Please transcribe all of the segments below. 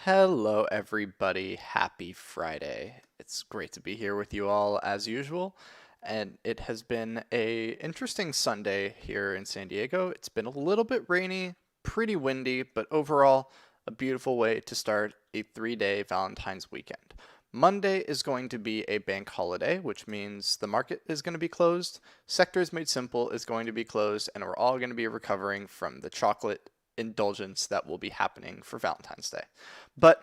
Hello, everybody. Happy Friday. It's great to be here with you all as usual. And it has been a interesting Sunday here in San Diego. It's been a little bit rainy, pretty windy, but overall a beautiful way to start a 3-day Valentine's weekend. Monday is going to be a bank holiday, which means the market is going to be closed, Sectors Made Simple is going to be closed, and we're all going to be recovering from the chocolate indulgence that will be happening for Valentine's Day. But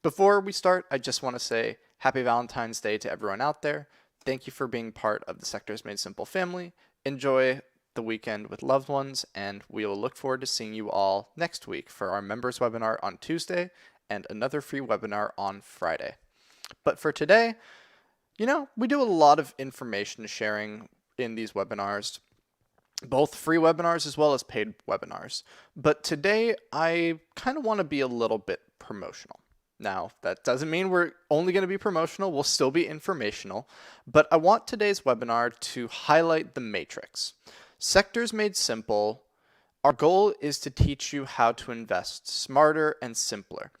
before we start, I just want to say happy Valentine's Day to everyone out there. Thank you for being part of the Sectors Made Simple family. Enjoy the weekend with loved ones, and we will look forward to seeing you all next week for our members webinar on Tuesday and another free webinar on Friday. But for today, we do a lot of information sharing in these webinars, both free webinars as well as paid webinars. But today, I kind of want to be a little bit promotional. Now, that doesn't mean we're only going to be promotional, we'll still be informational, but I want today's webinar to highlight the matrix. Sectors Made Simple, our goal is to teach you how to invest smarter and simpler.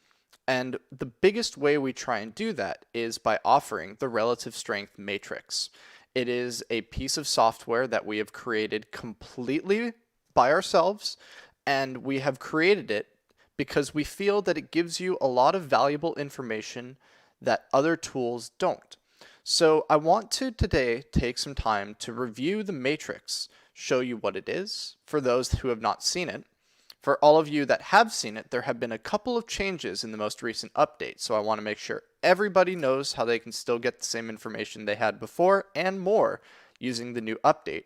And the biggest way we try and do that is by offering the relative strength matrix. It is a piece of software that we have created completely by ourselves, and we have created it because we feel that it gives you a lot of valuable information that other tools don't. So I want to today take some time to review the matrix, show you what it is for those who have not seen it. For all of you that have seen it, there have been a couple of changes in the most recent update, so I want to make sure everybody knows how they can still get the same information they had before and more using the new update,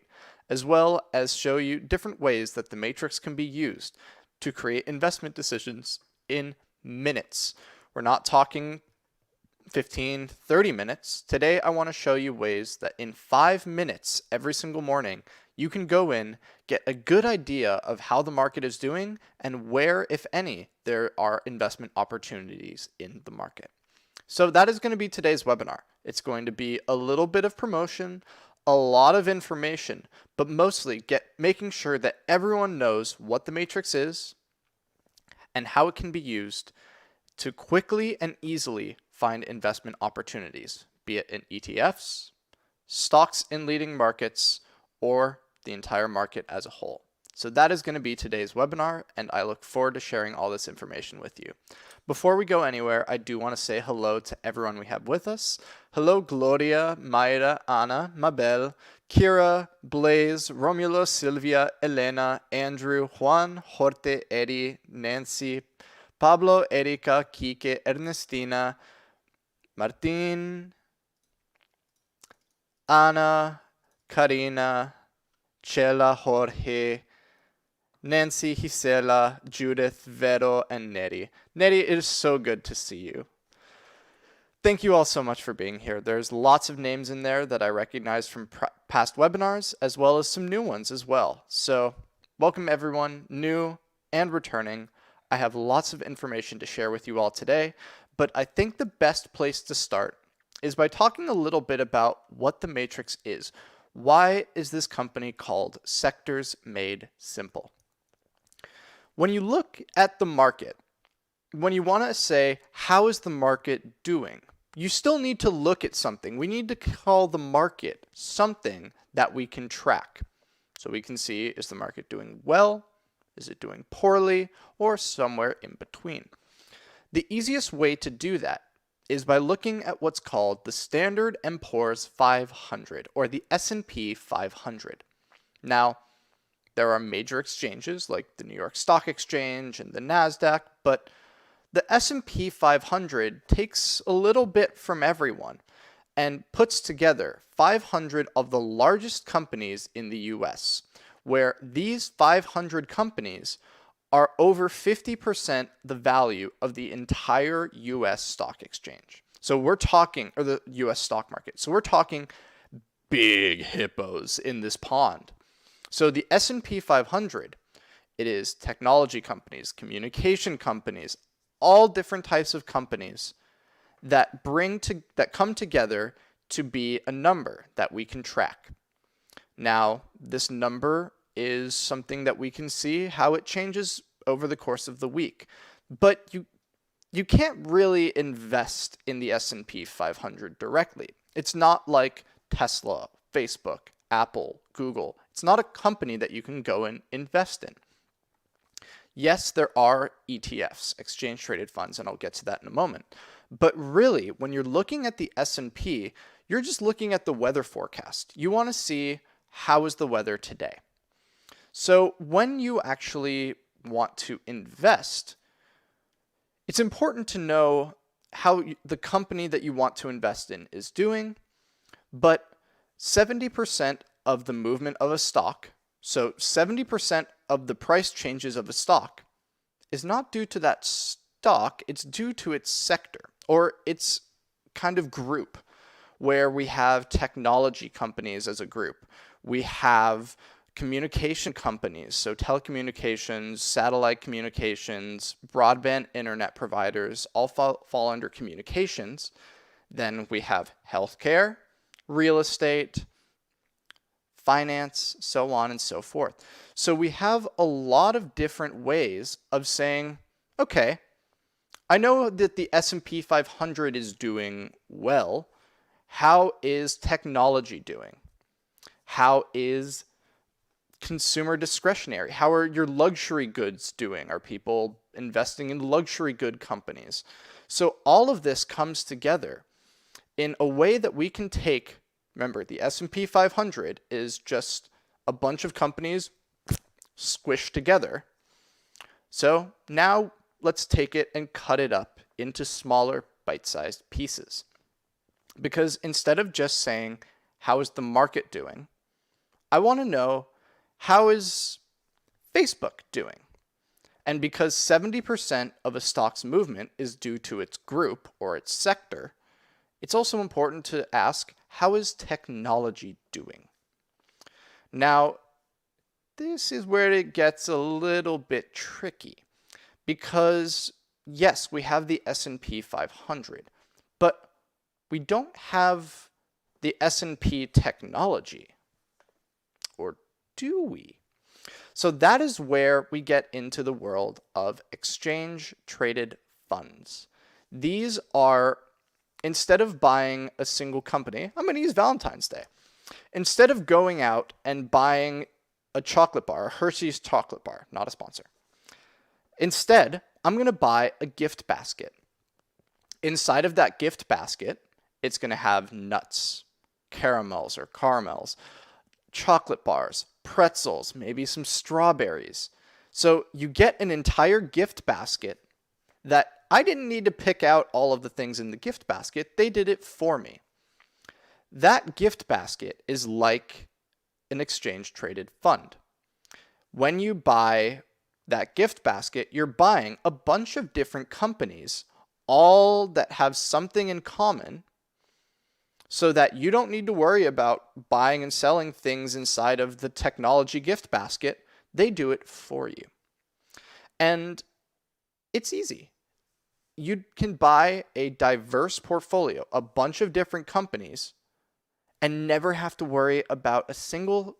as well as show you different ways that the matrix can be used to create investment decisions in minutes. We're not talking 15, 30 minutes. Today, I want to show you ways that in 5 minutes every single morning, you can go in, get a good idea of how the market is doing and where, if any, there are investment opportunities in the market. So that is going to be today's webinar. It's going to be a little bit of promotion, a lot of information, but mostly making sure that everyone knows what the matrix is and how it can be used to quickly and easily find investment opportunities, be it in ETFs, stocks in leading markets, or the entire market as a whole. So that is going to be today's webinar, and I look forward to sharing all this information with you. Before we go anywhere, I do want to say hello to everyone we have with us. Hello, Gloria, Mayra, Anna, Mabel, Kira, Blaze, Romulo, Silvia, Elena, Andrew, Juan, Jorge, Eddie, Nancy, Pablo, Erika, Kike, Ernestina, Martin, Ana, Karina, Chela, Jorge, Nancy, Gisela, Judith, Vero, and Neri. Neri, it is so good to see you. Thank you all so much for being here. There's lots of names in there that I recognize from past webinars, as well as some new ones as well. So welcome everyone, new and returning. I have lots of information to share with you all today, but I think the best place to start is by talking a little bit about what the matrix is. Why is this company called Sectors Made Simple? When you look at the market, when you want to say, how is the market doing? You still need to look at something. We need to call the market something that we can track. So we can see, is the market doing well? Is it doing poorly? Or somewhere in between? The easiest way to do that is by looking at what's called the Standard & Poor's 500, or the S&P 500. Now, there are major exchanges like the New York Stock Exchange and the NASDAQ, but the S&P 500 takes a little bit from everyone and puts together 500 of the largest companies in the US, where these 500 companies are over 50% the value of the entire US stock exchange. So we're talking, or the US stock market. So we're talking big hippos in this pond. So the S&P 500, it is technology companies, communication companies, all different types of companies that come together to be a number that we can track. Now, this number is something that we can see how it changes over the course of the week. But you can't really invest in the S&P 500 directly. It's not like Tesla, Facebook, Apple, Google. It's not a company that you can go and invest in. Yes, there are ETFs, exchange traded funds, and I'll get to that in a moment. But really, when you're looking at the S&P, you're just looking at the weather forecast. You want to see how is the weather today. So when you actually want to invest, it's important to know how the company that you want to invest in is doing, but 70% of the movement of a stock, so 70% of the price changes of a stock, is not due to that stock, it's due to its sector or its kind of group, where we have technology companies as a group. We have communication companies, so telecommunications, satellite communications, broadband internet providers all fall under communications. Then we have healthcare, real estate, finance, so on and so forth. So we have a lot of different ways of saying, okay, I know that the S&P 500 is doing well. How is technology doing? How is consumer discretionary? How are your luxury goods doing? Are people investing in luxury good companies? So all of this comes together in a way that we can take, remember, the S&P 500 is just a bunch of companies squished together. So now let's take it and cut it up into smaller bite-sized pieces. Because instead of just saying, how is the market doing? I want to know, how is Facebook doing? And because 70% of a stock's movement is due to its group or its sector, it's also important to ask, how is technology doing? Now, this is where it gets a little bit tricky because, yes, we have the S&P 500, but we don't have the S&P technology, or do we? So that is where we get into the world of exchange traded funds. These are, instead of buying a single company, I'm going to use Valentine's Day. Instead of going out and buying a chocolate bar, a Hershey's chocolate bar, not a sponsor. Instead, I'm going to buy a gift basket. Inside of that gift basket, it's going to have nuts, caramels or caramels, chocolate bars, pretzels, maybe some strawberries. So you get an entire gift basket that I didn't need to pick out all of the things in the gift basket. They did it for me. That gift basket is like an exchange traded fund. When you buy that gift basket, you're buying a bunch of different companies, all that have something in common, so that you don't need to worry about buying and selling things inside of the technology gift basket. They do it for you. And it's easy. You can buy a diverse portfolio, a bunch of different companies, and never have to worry about a single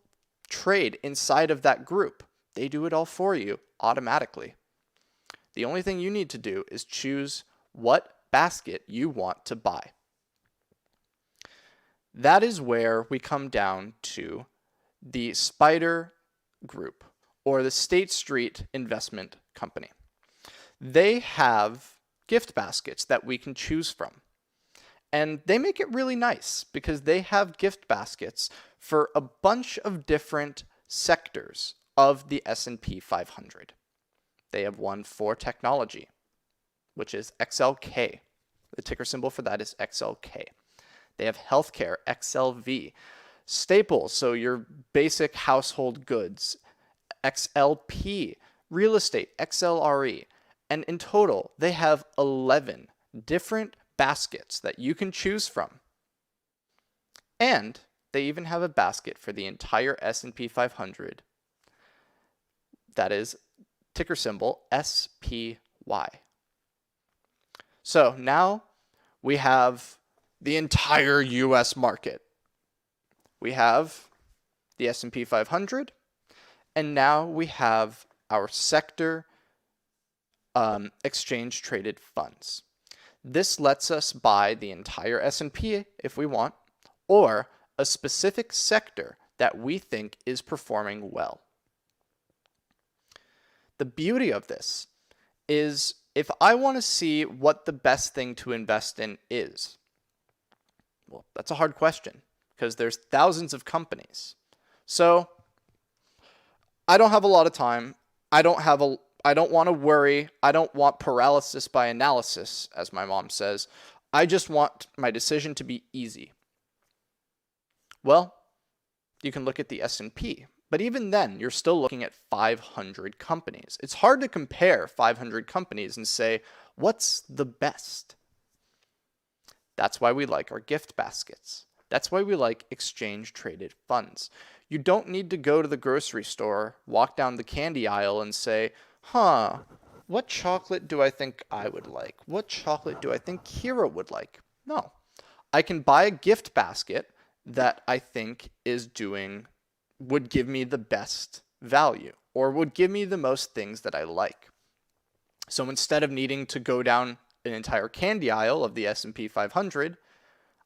trade inside of that group. They do it all for you automatically. The only thing you need to do is choose what basket you want to buy. That is where we come down to the Spider Group or the State Street Investment Company. They have gift baskets that we can choose from. And they make it really nice because they have gift baskets for a bunch of different sectors of the S&P 500. They have one for technology, which is XLK. The ticker symbol for that is XLK. They have healthcare, XLV. Staples, so your basic household goods, XLP. Real estate, XLRE. And in total, they have 11 different baskets that you can choose from. And they even have a basket for the entire S&P 500. That is ticker symbol SPY. So now we have the entire US market. We have the S&P 500, and now we have our sector exchange traded funds. This lets us buy the entire S&P if we want, or a specific sector that we think is performing well. The beauty of this is if I want to see what the best thing to invest in is, well, that's a hard question because there's thousands of companies. So I don't have a lot of time. I don't want to worry. I don't want paralysis by analysis, as my mom says. I just want my decision to be easy. Well, you can look at the S&P, but even then, you're still looking at 500 companies. It's hard to compare 500 companies and say, what's the best? That's why we like our gift baskets. That's why we like exchange-traded funds. You don't need to go to the grocery store, walk down the candy aisle, and say, what chocolate do I think I would like? What chocolate do I think Kira would like? No. I can buy a gift basket that I think would give me the best value or would give me the most things that I like. So instead of needing to go down an entire candy aisle of the S&P 500,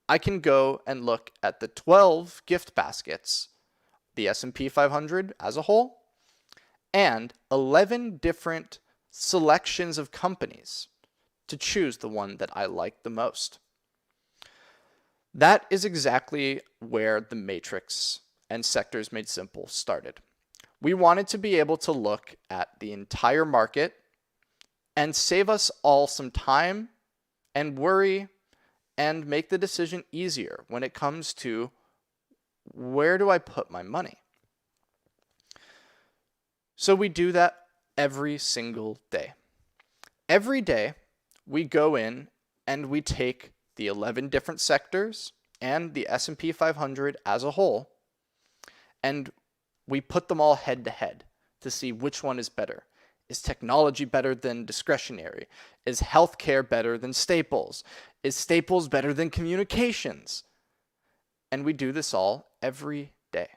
I can go and look at the 12 gift baskets, the S&P 500 as a whole, and 11 different selections of companies to choose the one that I like the most. That is exactly where the matrix and sectors made simple started. We wanted to be able to look at the entire market and save us all some time and worry and make the decision easier when it comes to where do I put my money? So we do that every single day. Every day we go in and we take the 11 different sectors and the S&P 500 as a whole, and we put them all head to head to see which one is better. Is technology better than discretionary? Is healthcare better than staples? Is staples better than communications? And we do this all every day.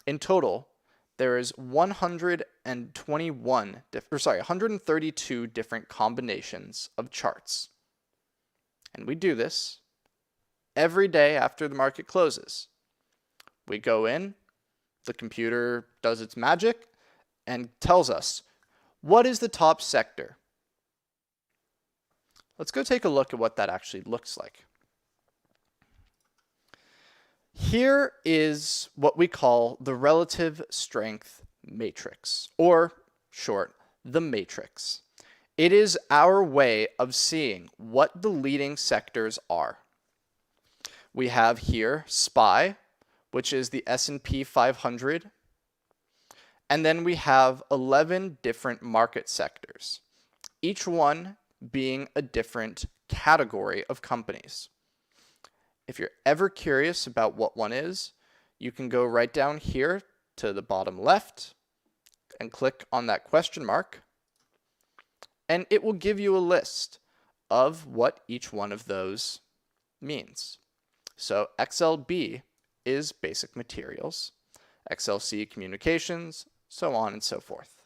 In total, there is 132 different combinations of charts. And we do this every day after the market closes. We go in, the computer does its magic and tells us, what is the top sector? Let's go take a look at what that actually looks like. Here is what we call the relative strength matrix, or short, the matrix. It is our way of seeing what the leading sectors are. We have here SPY, which is the S&P 500. And then we have 11 different market sectors, each one being a different category of companies. If you're ever curious about what one is, you can go right down here to the bottom left and click on that question mark, and it will give you a list of what each one of those means. So XLB is basic materials, XLC communications, so on and so forth.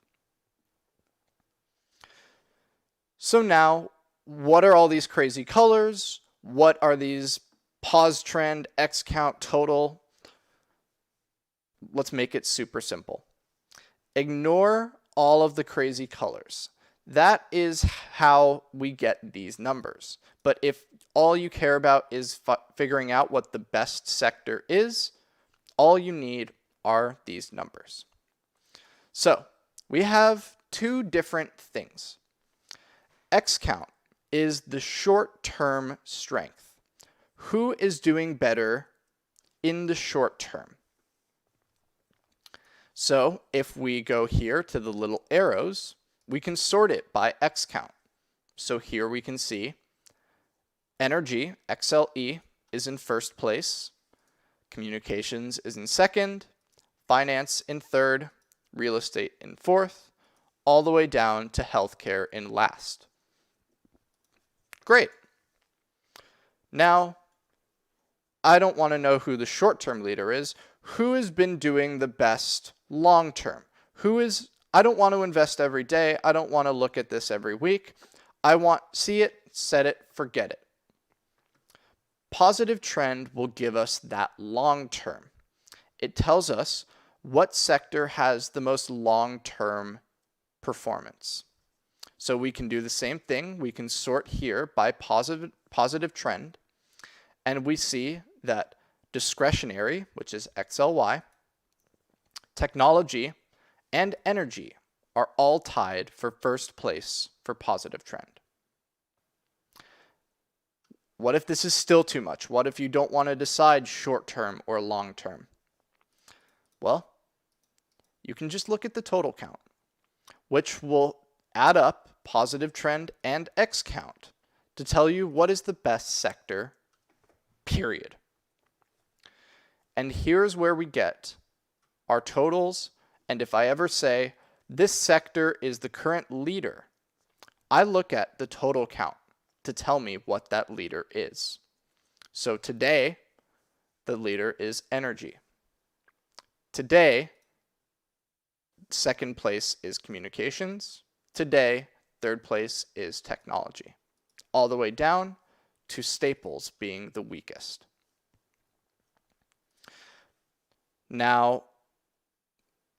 So now, what are all these crazy colors? What are these pause trend, X count, total? Let's make it super simple. Ignore all of the crazy colors. That is how we get these numbers. But if all you care about is figuring out what the best sector is, all you need are these numbers. So we have two different things. X count is the short-term strength. Who is doing better in the short term? So if we go here to the little arrows, we can sort it by X count. So here we can see energy, XLE, is in first place. Communications is in second. Finance in third. Real estate in fourth. All the way down to healthcare in last. Great. Now, I don't want to know who the short-term leader is. Who has been doing the best long-term? Who is I don't want to invest every day. I don't want to look at this every week. I want see it, set it, forget it. Positive trend will give us that long term. It tells us what sector has the most long-term performance. So we can do the same thing. We can sort here by positive trend, and we see that discretionary, which is XLY, technology, and energy are all tied for first place for positive trend. What if this is still too much? What if you don't want to decide short-term or long-term? Well, you can just look at the total count, which will add up positive trend and X count to tell you what is the best sector, period. And here's where we get our totals, and if I ever say this sector is the current leader, I look at the total count to tell me what that leader is. So today, the leader is energy. Today, second place is communications. Today, third place is technology. All the way down to staples being the weakest. Now,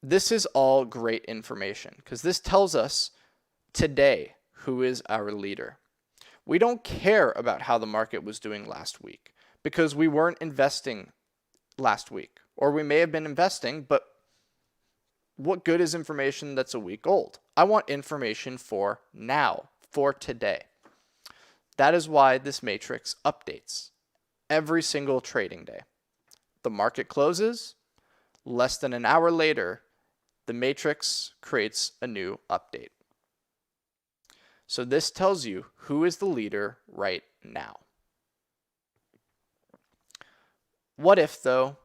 this is all great information because this tells us today who is our leader. We don't care about how the market was doing last week because we weren't investing last week. Or we may have been investing, but what good is information that's a week old? I want information for now, for today. That is why this matrix updates every single trading day. The market closes, less than an hour later, the matrix creates a new update. So this tells you who is the leader right now. What if, though,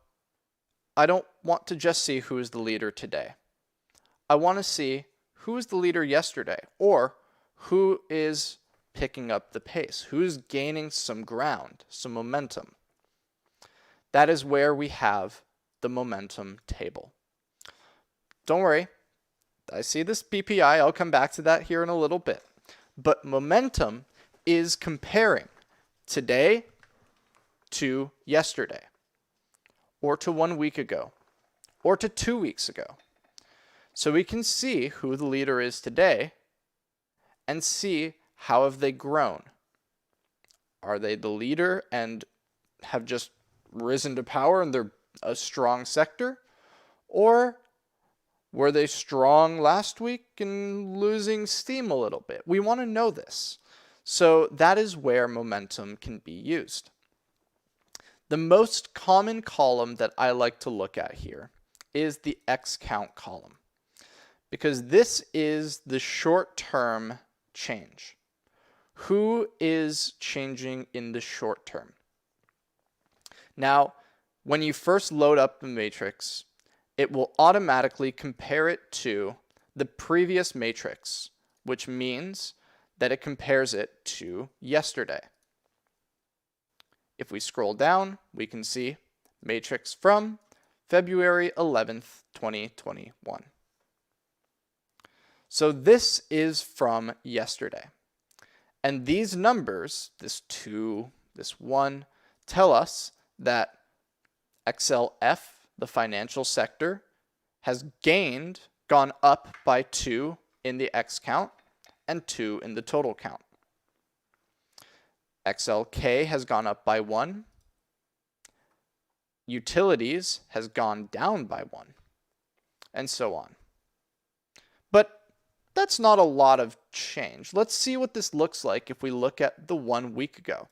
I don't want to just see who is the leader today? I want to see who is the leader yesterday, or who is picking up the pace, who's gaining some ground, some momentum. That is where we have the momentum table. Don't worry, I see this PPI, I'll come back to that here in a little bit. But momentum is comparing today to yesterday, or to 1 week ago, or to 2 weeks ago. So we can see who the leader is today and see how have they grown. Are they the leader and have just risen to power and they're a strong sector? Or were they strong last week and losing steam a little bit? We want to know this. So that is where momentum can be used. The most common column that I like to look at here is the X count column, because this is the short-term change. Who is changing in the short term? Now, when you first load up the matrix, it will automatically compare it to the previous matrix, which means that it compares it to yesterday. If we scroll down, we can see matrix from February 11th, 2021. So this is from yesterday. And these numbers, this 2, this 1, tell us that XLF, the financial sector, has gone up by 2 in the X count and 2 in the total count. XLK has gone up by 1. Utilities has gone down by 1, and so on. But that's not a lot of change. Let's see what this looks like if we look at the 1 week ago.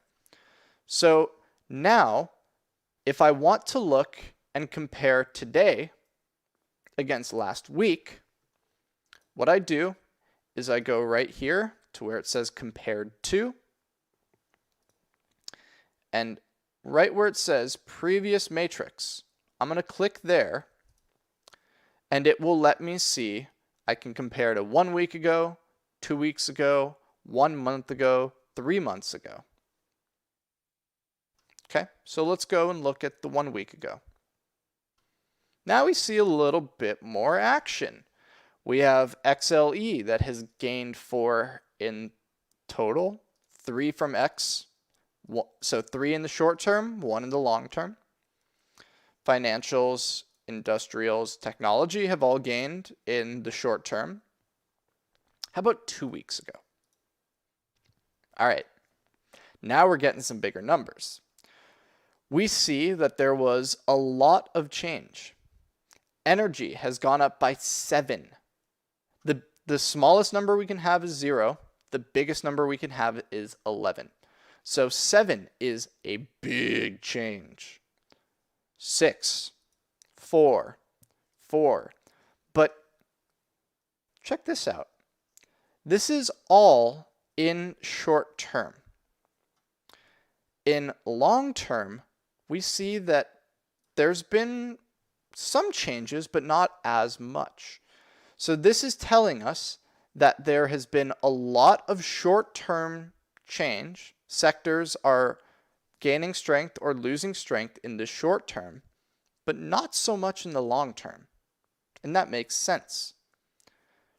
So now, if I want to look and compare today against last week, what I do is I go right here to where it says compared to, and right where it says previous matrix, I'm going to click there, and it will let me see I can compare to 1 week ago, 2 weeks ago, 1 month ago, 3 months ago. Okay, so let's go and look at the 1 week ago. Now we see a little bit more action. We have XLE that has gained 4 in total, 3 from X, so 3 in the short term, 1 in the long term. Financials, industrials, technology have all gained in the short term. How about 2 weeks ago? All right, now we're getting some bigger numbers. We see that there was a lot of change. Energy has gone up by 7. The smallest number we can have is 0. The biggest number we can have is 11. So 7 is a big change. 6, 4, 4. But check this out. This is all in short term. In long term, we see that there's been some changes, but not as much. So this is telling us that there has been a lot of short-term change. Sectors are gaining strength or losing strength in the short term, but not so much in the long term. And that makes sense.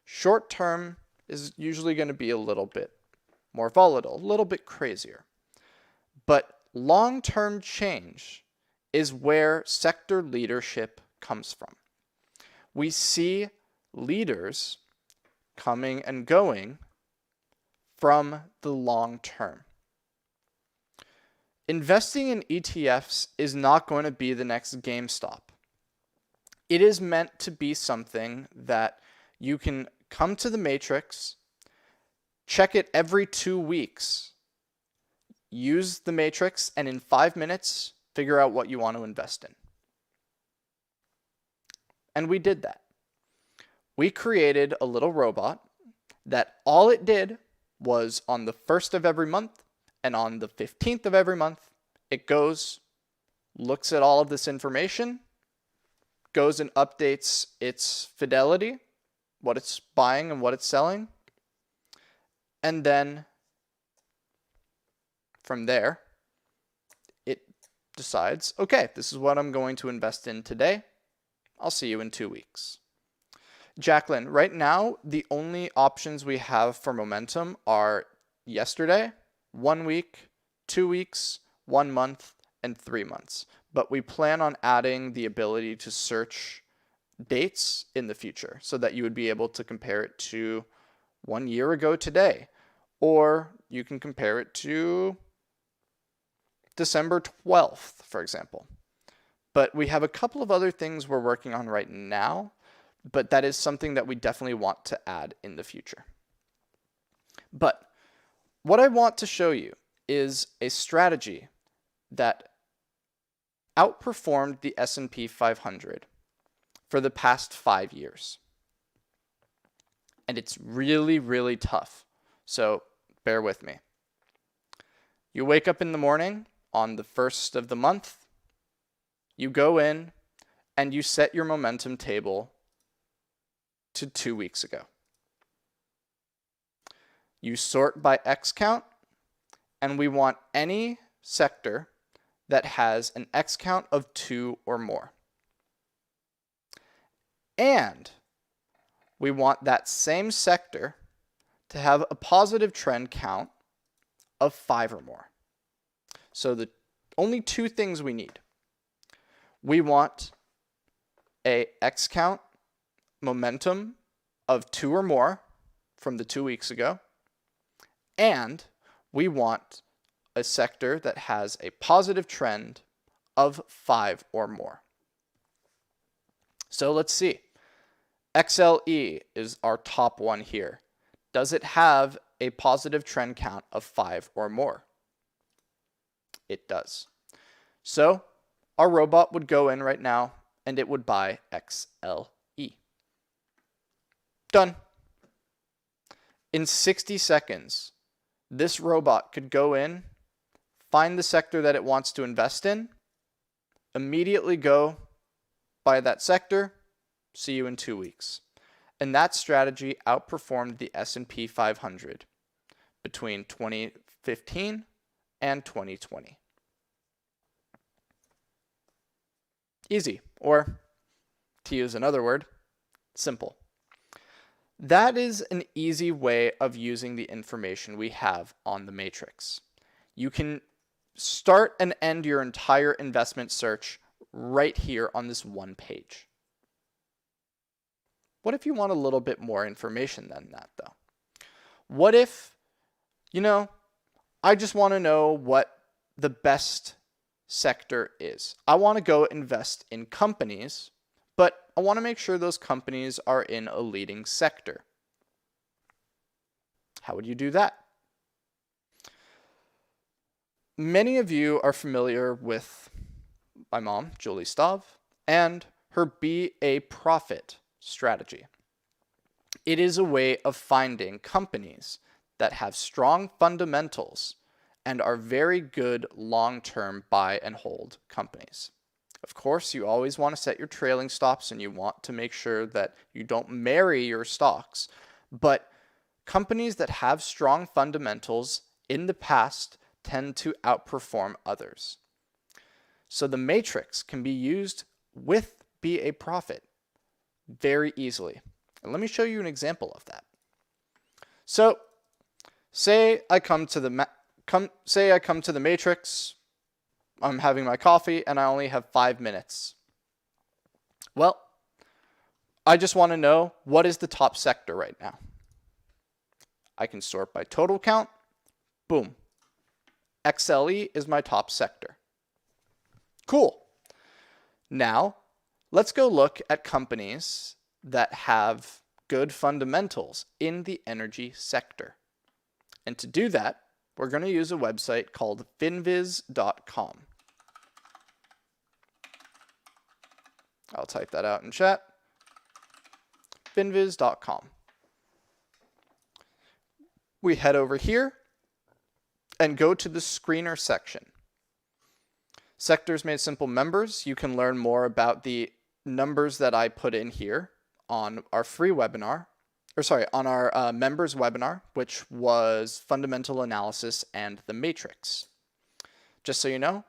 Short term is usually going to be a little bit more volatile, a little bit crazier. But long-term change is where sector leadership comes from. We see leaders coming and going from the long term. Investing in ETFs is not going to be the next GameStop. It is meant to be something that you can come to the matrix, check it every 2 weeks, use the matrix, and in 5 minutes, figure out what you want to invest in. And we did that. We created a little robot that all it did was on the 1st of every month and on the 15th of every month, it goes, looks at all of this information, goes and updates its fidelity, what it's buying and what it's selling, and then from there, it decides, okay, this is what I'm going to invest in today. I'll see you in 2 weeks. Jacqueline, right now, the only options we have for momentum are yesterday, 1 week, 2 weeks, 1 month, and 3 months. But we plan on adding the ability to search dates in the future so that you would be able to compare it to 1 year ago today, or you can compare it to December 12th, for example. But we have a couple of other things we're working on right now, but that is something that we definitely want to add in the future. But what I want to show you is a strategy that outperformed the S&P 500 for the past 5 years. And it's really, really tough. So bear with me. You wake up in the morning on the 1st of the month, you go in and you set your momentum table to 2 weeks ago. You sort by X count, and we want any sector that has an X count of 2 or more. And we want that same sector to have a positive trend count of 5 or more. So the only 2 things we need. We want a X count momentum of 2 or more from the 2 weeks ago, and we want a sector that has a positive trend of 5 or more. So let's see. XLE is our top one here. Does it have a positive trend count of 5 or more? It does. So our robot would go in right now and it would buy XLE. Done. In 60 seconds, this robot could go in, find the sector that it wants to invest in, immediately go buy that sector, see you in 2 weeks. And that strategy outperformed the S&P 500 between 2015 and 2020. Easy, or to use another word, simple. That is an easy way of using the information we have on the matrix. You can start and end your entire investment search right here on this one page. What if you want a little bit more information than that, though? What if, I just want to know what the best sector is. I want to go invest in companies, but I want to make sure those companies are in a leading sector. How would you do that? Many of you are familiar with my mom, Julie Stav, and her Be a Profit strategy. It is a way of finding companies that have strong fundamentals and are very good long-term buy and hold companies. Of course, you always want to set your trailing stops and you want to make sure that you don't marry your stocks, but companies that have strong fundamentals in the past tend to outperform others. So the matrix can be used with Be a Profit very easily. And let me show you an example of that. So say I come to the matrix, I'm having my coffee, and I only have 5 minutes. Well, I just want to know what is the top sector right now. I can sort by total count. Boom. XLE is my top sector. Cool. Now, let's go look at companies that have good fundamentals in the energy sector. And to do that, we're going to use a website called finviz.com. I'll type that out in chat. finviz.com. We head over here and go to the screener section. Sectors Made Simple members, you can learn more about the numbers that I put in here on our free webinar, on our members webinar, which was fundamental analysis and the matrix. Just so you know,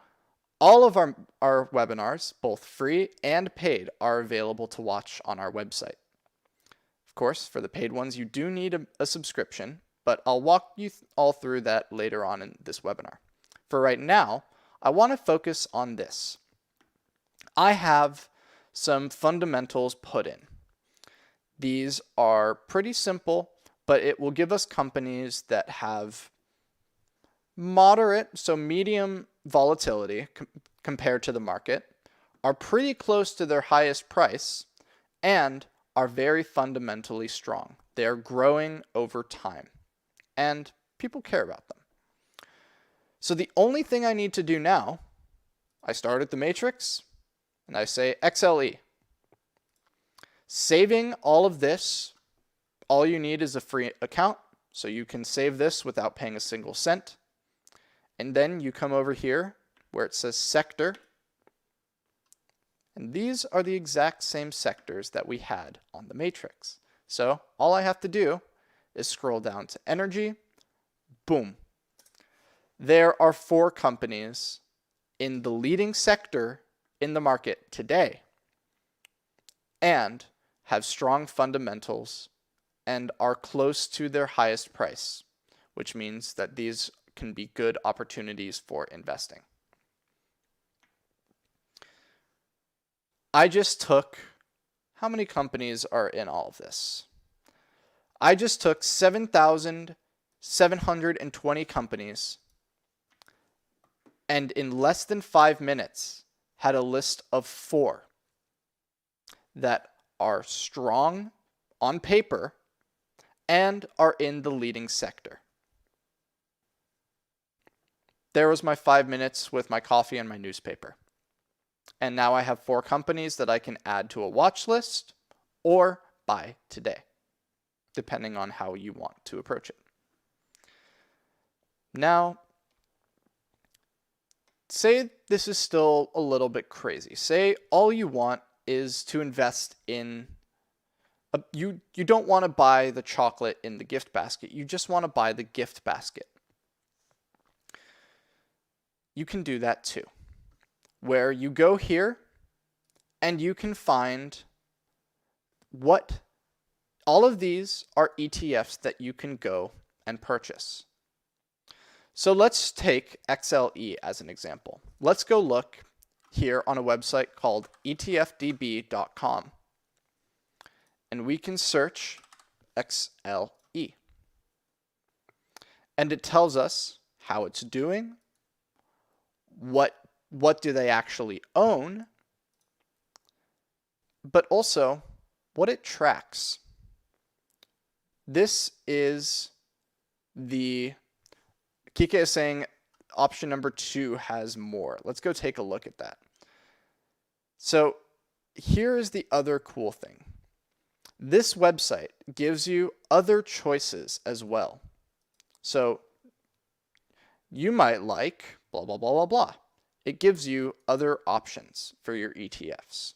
all of our webinars, both free and paid, are available to watch on our website. Of course, for the paid ones, you do need a subscription, but I'll walk you all through that later on in this webinar. For right now, I want to focus on this. I have some fundamentals put in. These are pretty simple, but it will give us companies that have moderate, so medium volatility compared to the market, are pretty close to their highest price, and are very fundamentally strong. They are growing over time, and people care about them. So the only thing I need to do now, I start at the matrix, and I say XLE. Saving all of this, all you need is a free account, so you can save this without paying a single cent. And then you come over here where it says sector, and these are the exact same sectors that we had on the matrix. So all I have to do is scroll down to energy, boom. There are 4 companies in the leading sector in the market today and have strong fundamentals and are close to their highest price, which means that these can be good opportunities for investing. I just took, how many companies are in all of this? I just took 7,720 companies and in less than 5 minutes had a list of 4 that are strong on paper and are in the leading sector. There was my 5 minutes with my coffee and my newspaper. And now I have 4 companies that I can add to a watch list or buy today, depending on how you want to approach it. Now, say this is still a little bit crazy. Say all you want is to invest in, you don't want to buy the chocolate in the gift basket. You just want to buy the gift basket. You can do that too, where you go here and you can find what all of these are ETFs that you can go and purchase. So let's take XLE as an example. Let's go look here on a website called etfdb.com. And we can search XLE. And it tells us how it's doing, what do they actually own, but also what it tracks. This is the Kike is saying option number 2 has more. Let's go take a look at that. So here is the other cool thing. This website gives you other choices as well. So you might like blah, blah, blah, blah, blah. It gives you other options for your ETFs.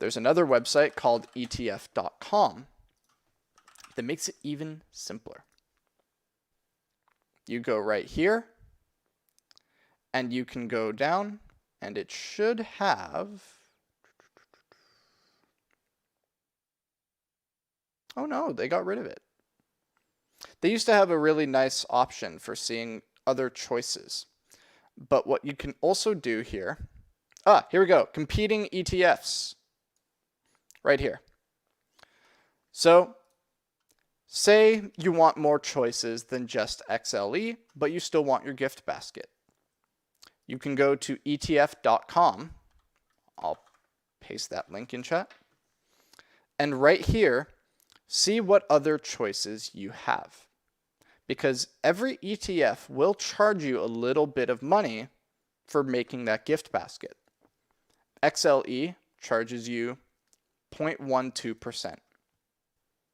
There's another website called etf.com that makes it even simpler. You go right here, and you can go down, and it should have... Oh no, they got rid of it. They used to have a really nice option for seeing other choices. But what you can also do here... here we go. Competing ETFs. Right here. So, say you want more choices than just XLE, but you still want your gift basket. You can go to etf.com. I'll paste that link in chat. And right here, see what other choices you have. Because every ETF will charge you a little bit of money for making that gift basket. XLE charges you 0.12%.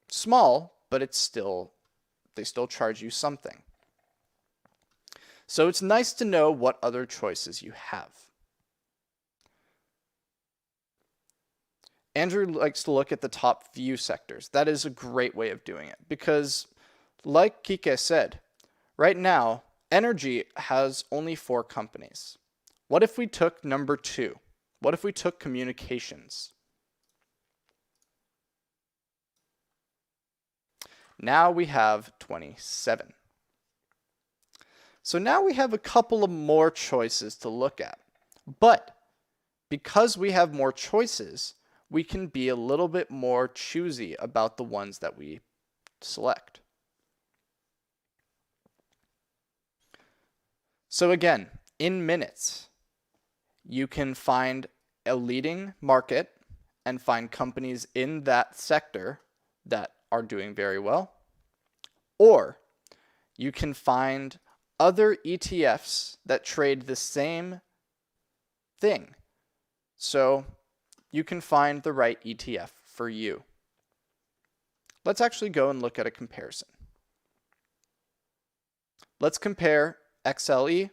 Small, but they still charge you something. So it's nice to know what other choices you have. Andrew likes to look at the top few sectors. That is a great way of doing it because, like Kike said, right now, energy has only 4 companies. What if we took number 2? What if we took communications? Now we have 27. So now we have a couple of more choices to look at. But because we have more choices, we can be a little bit more choosy about the ones that we select. So again, in minutes, you can find a leading market and find companies in that sector that are doing very well. Or you can find other ETFs that trade the same thing. So you can find the right ETF for you. Let's actually go and look at a comparison. Let's compare XLE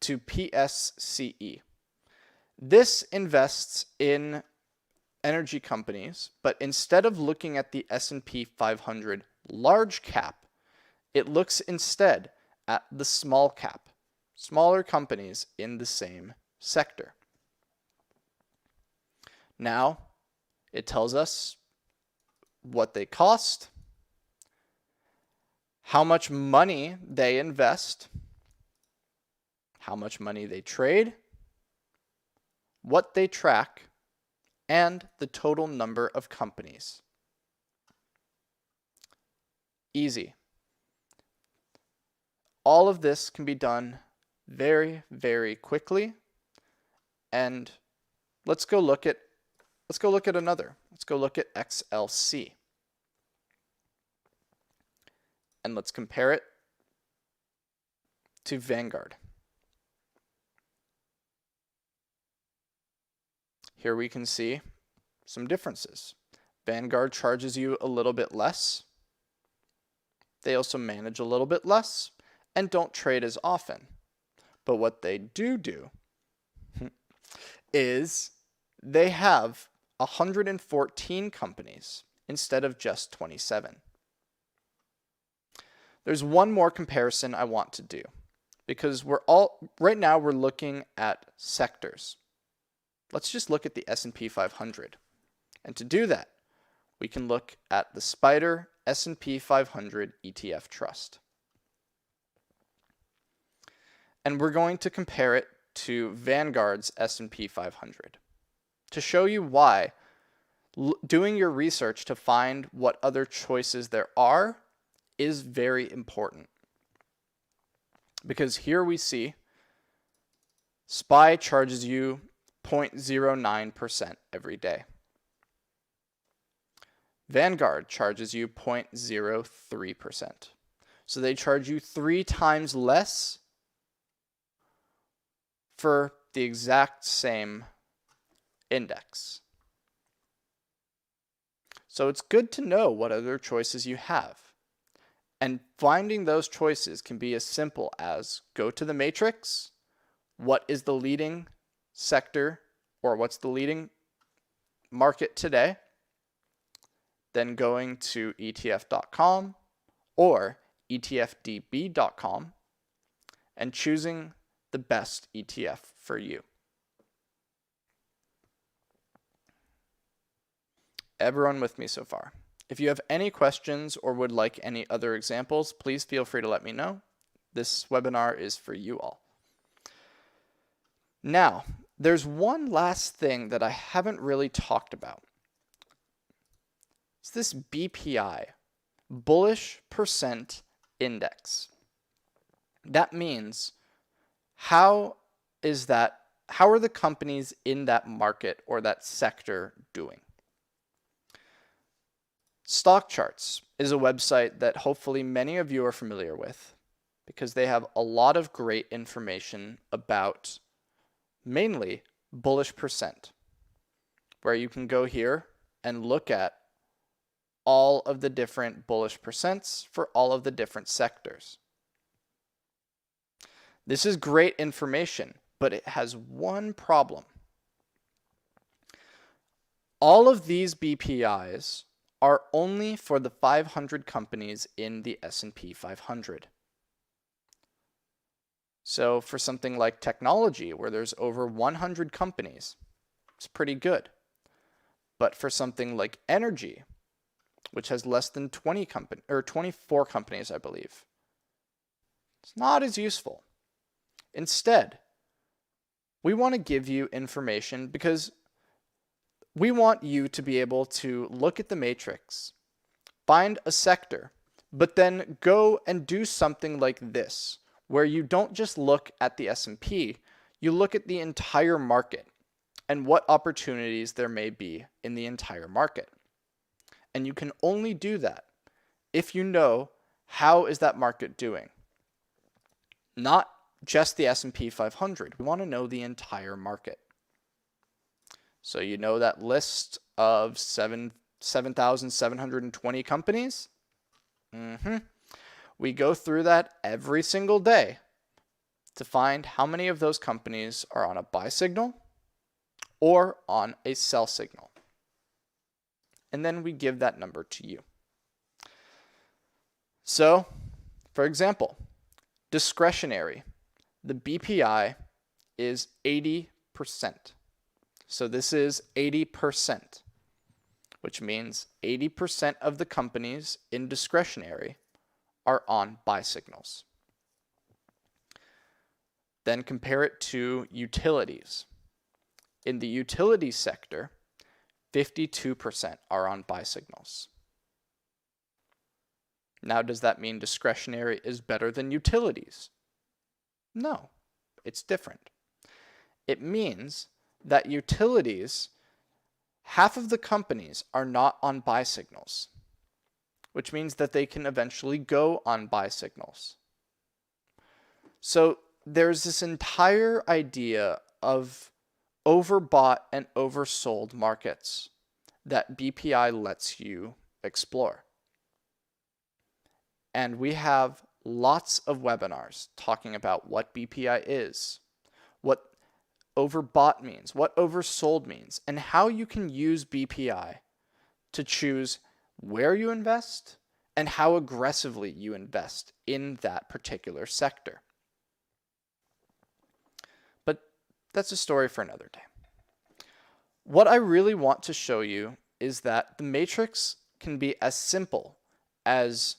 to PSCE. This invests in energy companies, but instead of looking at the S&P 500 large cap, it looks instead at the small cap, smaller companies in the same sector. Now, it tells us what they cost, how much money they invest, how much money they trade, what they track, and the total number of companies. Easy. All of this can be done very, very quickly. And let's go look at another. Let's go look at XLC. And let's compare it to Vanguard. Here we can see some differences. Vanguard charges you a little bit less. They also manage a little bit less and don't trade as often. But what they do is they have 114 companies instead of just 27. There's one more comparison I want to do because right now we're looking at sectors. Let's just look at the S&P 500. And to do that, we can look at the SPDR S&P 500 ETF Trust. And we're going to compare it to Vanguard's S&P 500 to show you why doing your research to find what other choices there are is very important. Because here we see SPY charges you 0.09% every day. Vanguard charges you 0.03%. So they charge you 3 times less for the exact same index. So it's good to know what other choices you have. And finding those choices can be as simple as go to the matrix, what is the leading sector or what's the leading market today, then going to ETF.com or ETFDB.com and choosing the best ETF for you. Everyone with me so far? If you have any questions or would like any other examples, please feel free to let me know. This webinar is for you all. Now, there's one last thing that I haven't really talked about. It's this BPI, Bullish Percent Index. That means how are the companies in that market or that sector doing? Stock Charts is a website that hopefully many of you are familiar with because they have a lot of great information about mainly bullish percent, where you can go here and look at all of the different bullish percents for all of the different sectors. This is great information, but it has one problem. All of these BPIs are only for the 500 companies in the S&P 500. So for something like technology, where there's over 100 companies, it's pretty good. But for something like energy, which has less than 24 companies, I believe, it's not as useful. Instead, we want to give you information because we want you to be able to look at the matrix, find a sector, but then go and do something like this, where you don't just look at the S&P, you look at the entire market and what opportunities there may be in the entire market. And you can only do that if you know how is that market doing. Not just the S&P 500. We want to know the entire market. So you know that list of 7,720 companies? We go through that every single day to find how many of those companies are on a buy signal or on a sell signal. And then we give that number to you. So, for example, discretionary. The BPI is 80%. So this is 80%, which means 80% of the companies in discretionary are on buy signals. Then compare it to utilities. In the utility sector, 52% are on buy signals. Now, does that mean discretionary is better than utilities? No, it's different. It means that utilities, half of the companies are not on buy signals, which means that they can eventually go on buy signals. So there's this entire idea of overbought and oversold markets that BPI lets you explore. And we have lots of webinars talking about what BPI is, what overbought means, what oversold means, and how you can use BPI to choose where you invest and how aggressively you invest in that particular sector. But that's a story for another day. What I really want to show you is that the matrix can be as simple as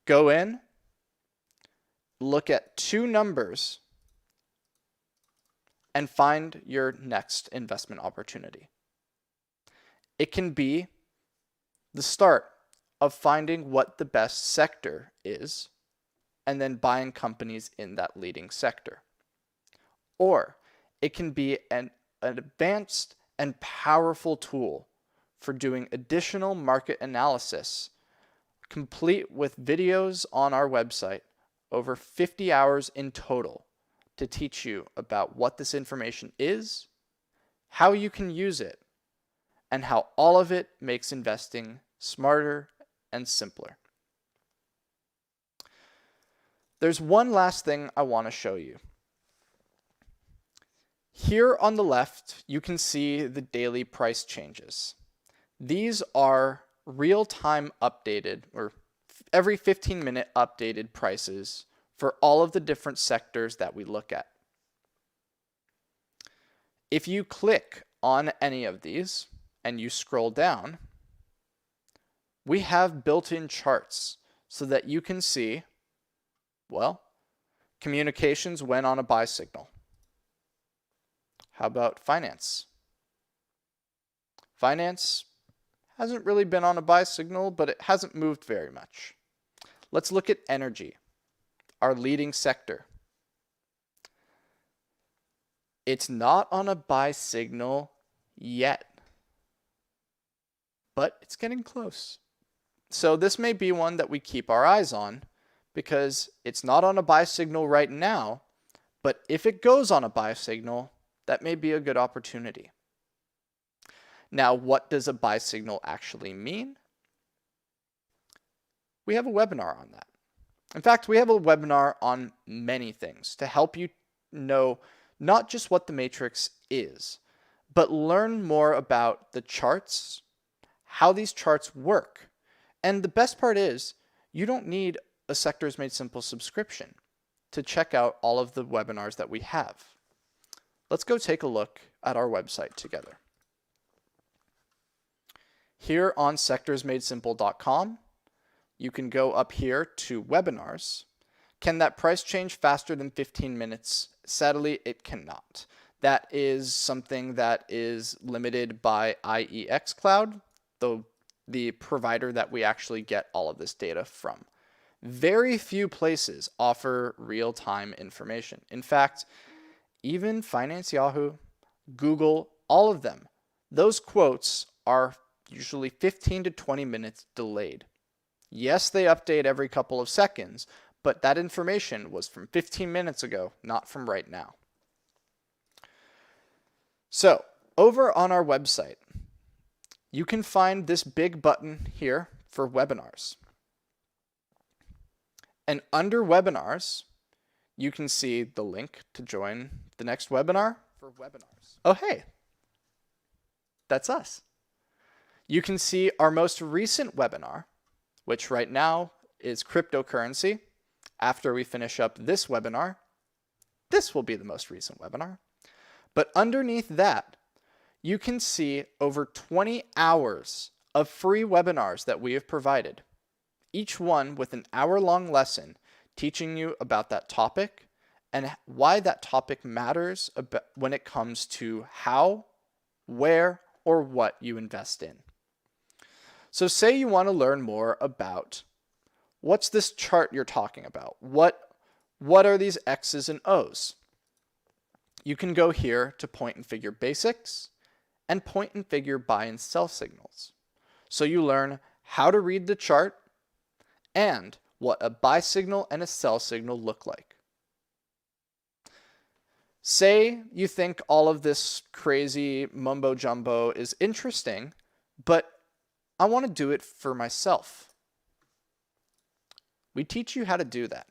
go in, look at two numbers, and find your next investment opportunity. It can be the start of finding what the best sector is and then buying companies in that leading sector. Or it can be an advanced and powerful tool for doing additional market analysis, complete with videos on our website, over 50 hours in total, to teach you about what this information is, how you can use it, and how all of it makes investing smarter and simpler. There's one last thing I want to show you. Here on the left, you can see the daily price changes. These are real-time updated, or every 15-minute updated prices for all of the different sectors that we look at. If you click on any of these and you scroll down, we have built-in charts so that you can see, well, communications went on a buy signal. How about finance? Finance hasn't really been on a buy signal, but it hasn't moved very much. Let's look at energy, our leading sector. It's not on a buy signal yet, but it's getting close. So this may be one that we keep our eyes on because it's not on a buy signal right now, but if it goes on a buy signal, that may be a good opportunity. Now, what does a buy signal actually mean? We have a webinar on that. In fact, we have a webinar on many things to help you know not just what the matrix is, but learn more about the charts, how these charts work. And the best part is, you don't need a Sectors Made Simple subscription to check out all of the webinars that we have. Let's go take a look at our website together. Here on sectorsmadesimple.com, you can go up here to webinars. Can that price change faster than 15 minutes? Sadly, it cannot. That is something that is limited by IEX Cloud, the provider that we actually get all of this data from. Very few places offer real-time information. In fact, even Finance Yahoo, Google, all of them, those quotes are usually 15 to 20 minutes delayed. Yes, they update every couple of seconds, but that information was from 15 minutes ago, not from right now. So, over on our website, you can find this big button here for webinars. And under webinars, you can see the link to join the next webinar for webinars. Oh, hey, that's us. You can see our most recent webinar, which right now is cryptocurrency. After we finish up this webinar, this will be the most recent webinar. But underneath that, you can see over 20 hours of free webinars that we have provided, each one with an hour-long lesson teaching you about that topic and why that topic matters when it comes to how, where, or what you invest in. So say you want to learn more about what's this chart you're talking about? What are these X's and O's? You can go here to point and figure basics and point and figure buy and sell signals. So you learn how to read the chart and what a buy signal and a sell signal look like. Say you think all of this crazy mumbo jumbo is interesting, but I want to do it for myself. We teach you how to do that.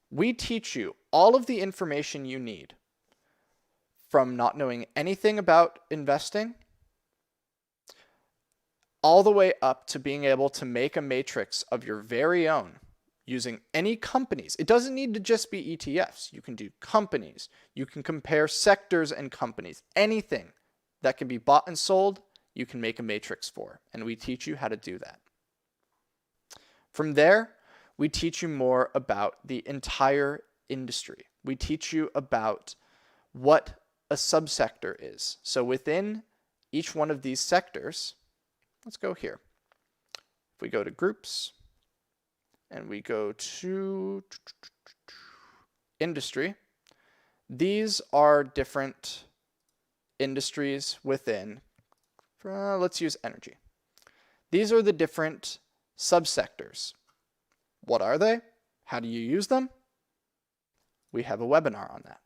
We teach you all of the information you need, from not knowing anything about investing all the way up to being able to make a matrix of your very own using any companies. It doesn't need to just be ETFs. You can do companies. You can compare sectors and companies. Anything that can be bought and sold, you can make a matrix for, and we teach you how to do that. From there, we teach you more about the entire industry. We teach you about what a subsector is. So within each one of these sectors, let's go here. If we go to groups and we go to industry, these are different industries within, let's use energy. These are the different subsectors. What are they? How do you use them? We have a webinar on that.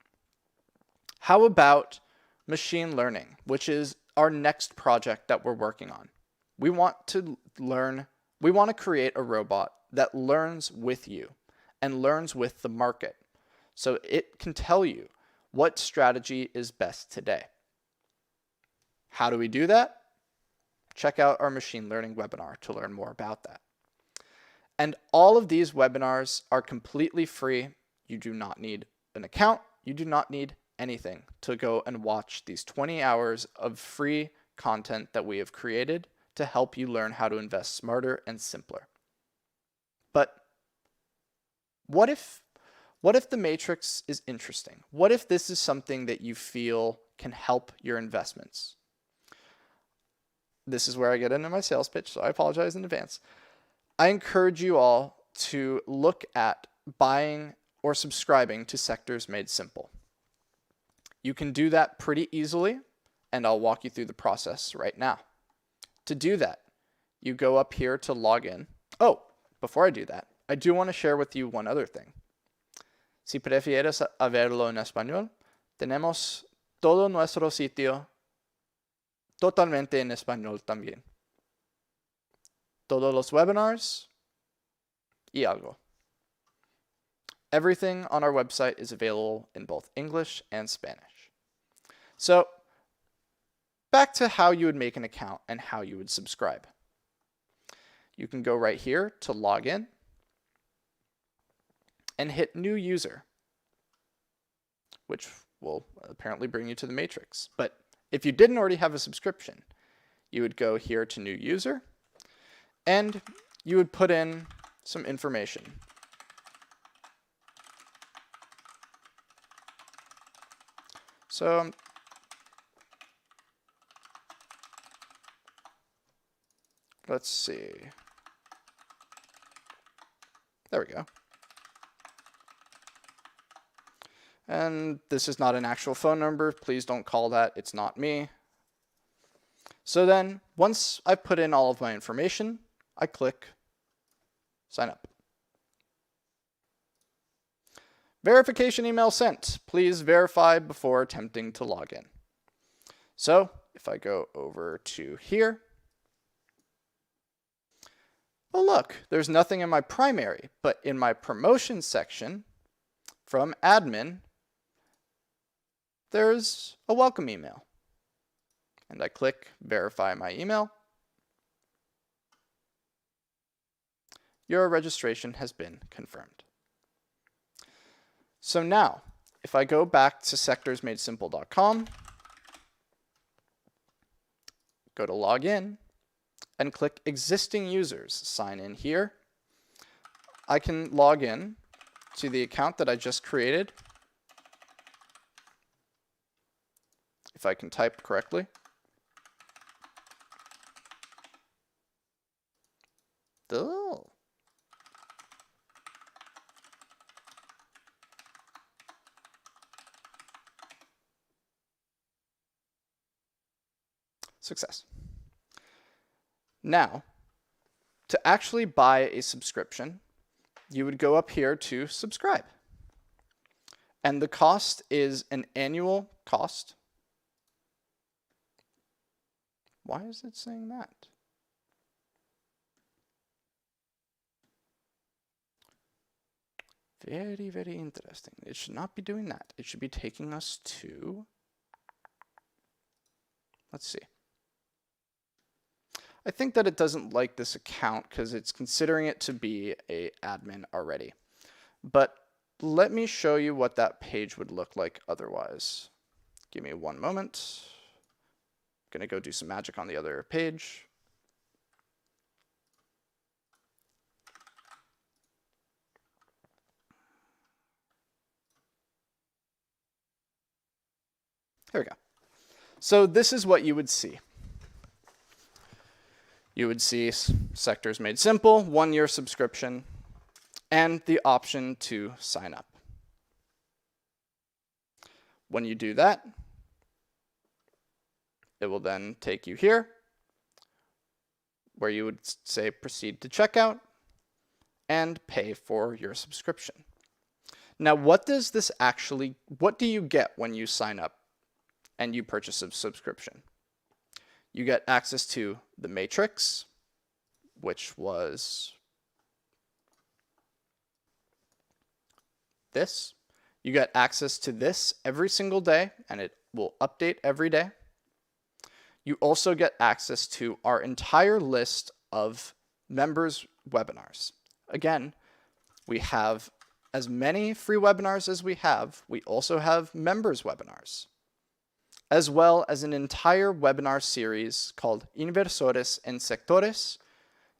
How about machine learning, which is our next project that we're working on? We want to create a robot that learns with you and learns with the market. So it can tell you what strategy is best today. How do we do that? Check out our machine learning webinar to learn more about that. And all of these webinars are completely free. You do not need an account. You do not need anything to go and watch these 20 hours of free content that we have created to help you learn how to invest smarter and simpler. But what if the matrix is interesting? What if this is something that you feel can help your investments? This is where I get into my sales pitch, so I apologize in advance. I encourage you all to look at buying or subscribing to Sectors Made Simple. You can do that pretty easily, and I'll walk you through the process right now. To do that, you go up here to log in. Oh, before I do that, I do want to share with you one other thing. Si prefieres a verlo en español, tenemos todo nuestro sitio totalmente en español también. Todos los webinars y algo. Everything on our website is available in both English and Spanish. So, back to how you would make an account and how you would subscribe. You can go right here to log in and hit New User, which will apparently bring you to the matrix. But if you didn't already have a subscription, you would go here to New User, and you would put in some information. So let's see. There we go. And this is not an actual phone number. Please don't call that. It's not me. So then, once I've put in all of my information, I click Sign Up. Verification email sent. Please verify before attempting to log in. So, if I go over to here, oh look, there's nothing in my primary, but in my promotion section from admin, there's a welcome email. And I click verify my email. Your registration has been confirmed. So now, if I go back to sectorsmadesimple.com, go to login, and click existing users, sign in here, I can log in to the account that I just created. If I can type correctly. Oh. Success. Now, to actually buy a subscription, you would go up here to subscribe. And the cost is an annual cost. Why is it saying that? Very, very interesting. It should not be doing that. It should be taking us to, let's see. I think that it doesn't like this account because it's considering it to be an admin already. But let me show you what that page would look like otherwise. Give me one moment. Gonna go do some magic on the other page. Here we go. So this is what you would see. You would see Sectors Made Simple, 1-year subscription, and the option to sign up. When you do that, it will then take you here, where you would say proceed to checkout and pay for your subscription. Now, what do you get when you sign up and you purchase a subscription? You get access to The Matrix, which was this. You get access to this every single day, and it will update every day. You also get access to our entire list of members' webinars. Again, we have as many free webinars as we have. We also have members' webinars, as well as an entire webinar series called Inversores en Sectores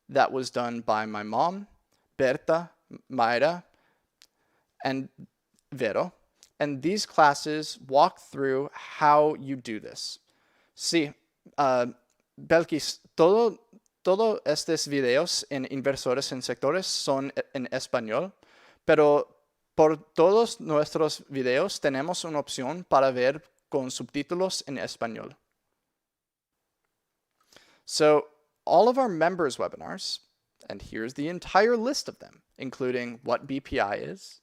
that was done by my mom, Berta, Mayra, and Vero. And these classes walk through how you do this. Sí, Belkis, todos estos videos en Inversores en Sectores son en español, pero por todos nuestros videos tenemos una opción para ver con subtítulos en español. So all of our members webinars, and here's the entire list of them, including what BPI is,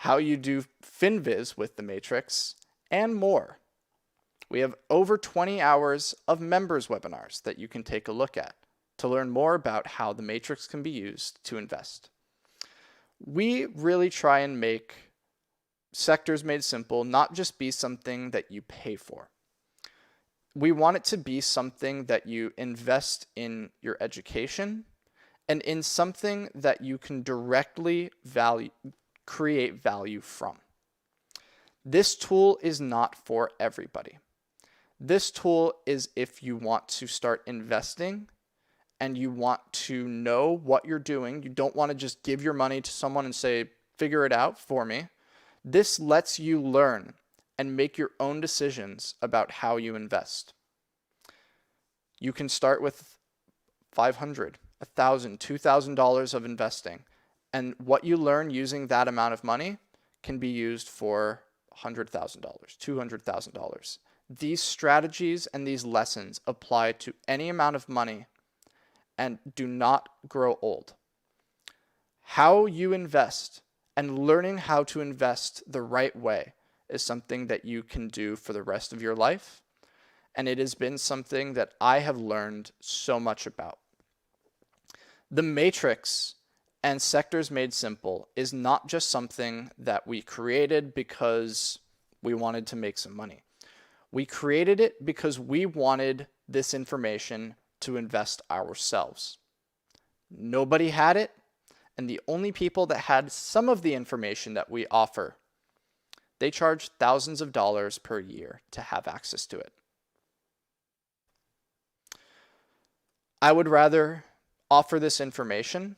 how you do FinViz with the Matrix, and more. We have over 20 hours of members webinars that you can take a look at to learn more about how the Matrix can be used to invest. We really try and make Sectors Made Simple not just be something that you pay for. We want it to be something that you invest in your education and in something that you can directly create value from. This tool is not for everybody. This tool is if you want to start investing and you want to know what you're doing. You don't want to just give your money to someone and say, figure it out for me. This lets you learn and make your own decisions about how you invest. You can start with $500, $1,000, $2,000 of investing, and what you learn using that amount of money can be used for $100,000, $200,000. These strategies and these lessons apply to any amount of money and do not grow old. How you invest and learning how to invest the right way is something that you can do for the rest of your life. And it has been something that I have learned so much about. The Matrix and Sectors Made Simple is not just something that we created because we wanted to make some money. We created it because we wanted this information to invest ourselves. Nobody had it, and the only people that had some of the information that we offer, they charge thousands of dollars per year to have access to it. I would rather offer this information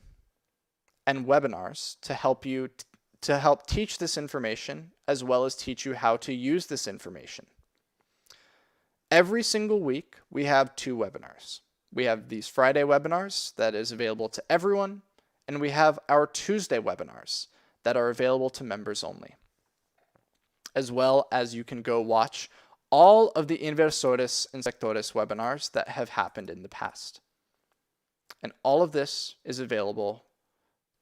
and webinars to help teach this information as well as teach you how to use this information. Every single week, we have 2 webinars. We have these Friday webinars that is available to everyone, and we have our Tuesday webinars that are available to members only. As well as you can go watch all of the Inversores en Sectores webinars that have happened in the past. And all of this is available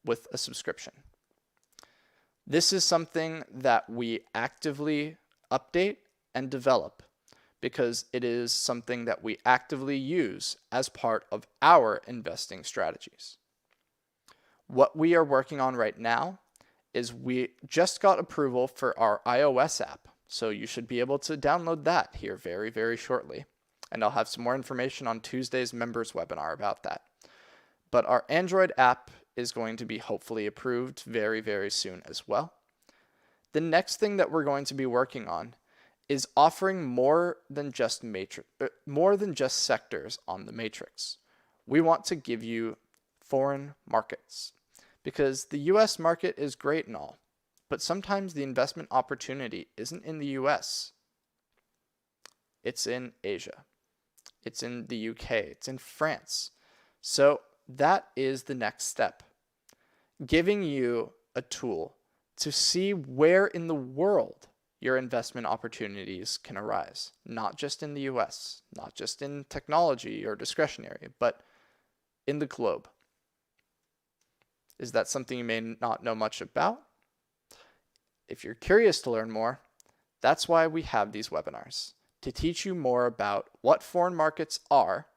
with a subscription. This is something that we actively update and develop because it is something that we actively use as part of our investing strategies. What we are working on right now is we just got approval for our iOS app, so you should be able to download that here very, very shortly. And I'll have some more information on Tuesday's members webinar about that. But our Android app is going to be hopefully approved very, very soon as well. The next thing that we're going to be working on is offering more than just sectors on the matrix. We want to give you foreign markets because the US market is great and all, but sometimes the investment opportunity isn't in the US. It's in Asia. It's in the UK. It's in France. So that is the next step. Giving you a tool to see where in the world your investment opportunities can arise. Not just in the US, not just in technology or discretionary, but in the globe. Is that something you may not know much about? If you're curious to learn more, that's why we have these webinars, to teach you more about what foreign markets are,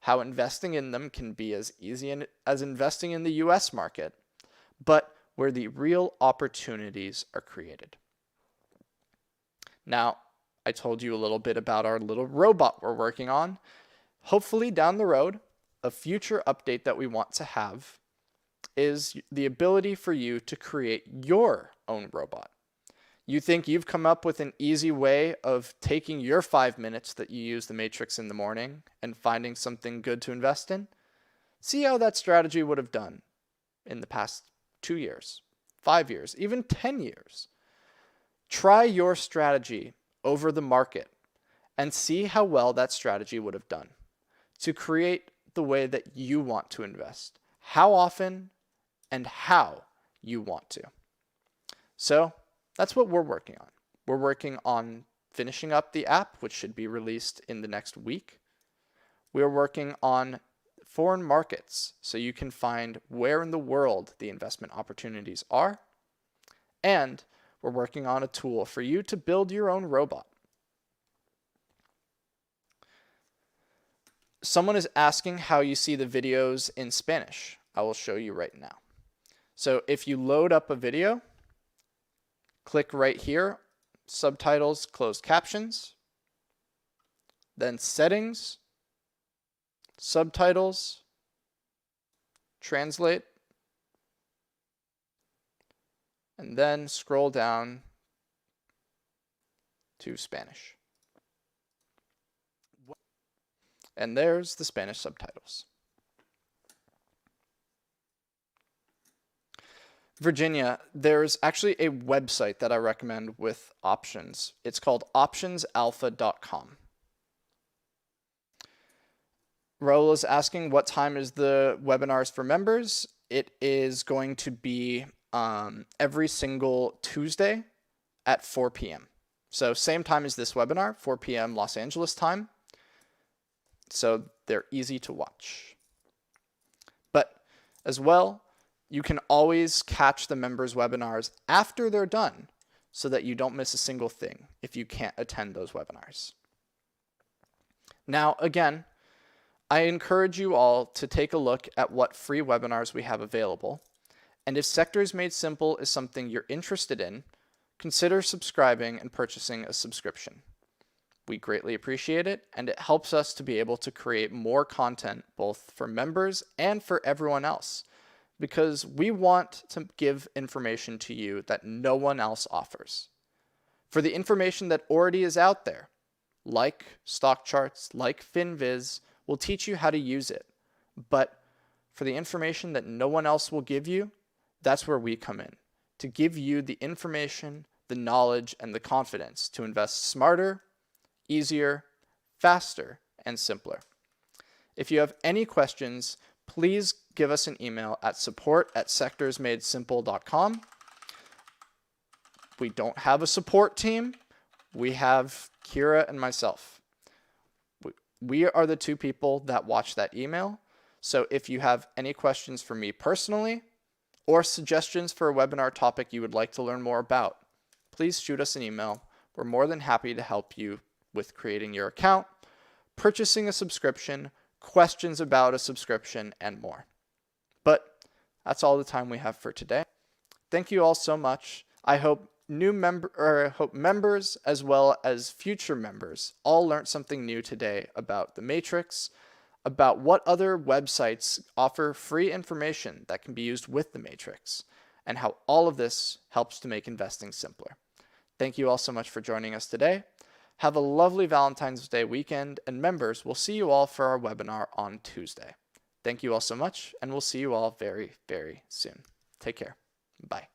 how investing in them can be as easy as investing in the US market, but where the real opportunities are created. Now, I told you a little bit about our little robot we're working on. Hopefully down the road, a future update that we want to have is the ability for you to create your own robot. You think you've come up with an easy way of taking your 5 minutes that you use the matrix in the morning and finding something good to invest in? See how that strategy would have done in the past 2 years, 5 years, even 10 years. Try your strategy over the market and see how well that strategy would have done to create the way that you want to invest, how often and how you want to. So that's what we're working on. We're working on finishing up the app, which should be released in the next week. We're working on foreign markets, so you can find where in the world the investment opportunities are. And we're working on a tool for you to build your own robot. Someone is asking how you see the videos in Spanish. I will show you right now. So if you load up a video, click right here, subtitles, closed captions, then settings, subtitles, translate, and then scroll down to Spanish. And there's the Spanish subtitles. Virginia, there's actually a website that I recommend with options. It's called optionsalpha.com. Raul is asking what time is the webinars for members. It is going to be every single Tuesday at 4 p.m. So same time as this webinar, 4 p.m. Los Angeles time. So they're easy to watch. But as well, you can always catch the members' webinars after they're done so that you don't miss a single thing if you can't attend those webinars. Now, again, I encourage you all to take a look at what free webinars we have available. And if Sectors Made Simple is something you're interested in, consider subscribing and purchasing a subscription. We greatly appreciate it, and it helps us to be able to create more content both for members and for everyone else, because we want to give information to you that no one else offers. For the information that already is out there, like stock charts, like FinViz, will teach you how to use it. But for the information that no one else will give you, that's where we come in, to give you the information, the knowledge, and the confidence to invest smarter, easier, faster, and simpler. If you have any questions, please give us an email at support@sectorsmadesimple.com. We don't have a support team. We have Kira and myself. We are the two people that watch that email. So if you have any questions for me personally or suggestions for a webinar topic you would like to learn more about, please shoot us an email. We're more than happy to help you with creating your account, purchasing a subscription, questions about a subscription, and more. But that's all the time we have for today. Thank you all so much. I hope members as well as future members all learned something new today about the Matrix, about what other websites offer free information that can be used with the Matrix, and how all of this helps to make investing simpler. Thank you all so much for joining us today. Have a lovely Valentine's Day weekend, and members, we'll see you all for our webinar on Tuesday. Thank you all so much, and we'll see you all very, very soon. Take care. Bye.